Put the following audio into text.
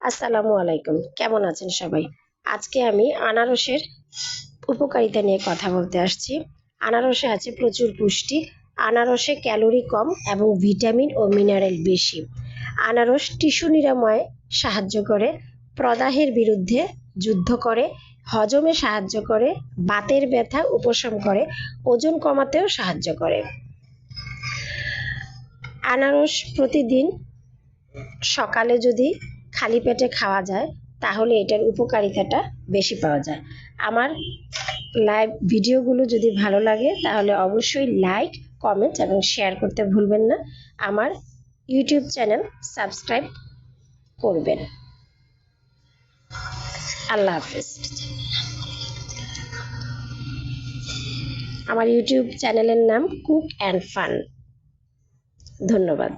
আসসালামু আলাইকুম। কেমন আছেন সবাই? আজকে আমি আনারসের উপকারিতা নিয়ে কথা বলতে আসছি। আনারসে আছে প্রচুর পুষ্টি। আনারসে ক্যালোরি কম এবং ভিটামিন ও মিনারেল বেশি। আনারস টিস্যু নিরাময়ে সাহায্য করে, প্রদাহের বিরুদ্ধে যুদ্ধ করে, হজমে সাহায্য করে, বাতের ব্যথা উপশম করে, ওজন কমাতেও সাহায্য করে। আনারস প্রতিদিন সকালে যদি খালি পেটে খাওয়া যায় তাহলে এটার উপকারিতাটা বেশি পাওয়া যায়। আমার লাইভ ভিডিওগুলো যদি ভালো লাগে তাহলে অবশ্যই লাইক, কমেন্ট এবং শেয়ার করতে ভুলবেন না। আমার ইউটিউব চ্যানেল সাবস্ক্রাইব করবেন। আল্লাহ হাফেজ। আমার ইউটিউব চ্যানেলের নাম কুক অ্যান্ড ফান। ধন্যবাদ।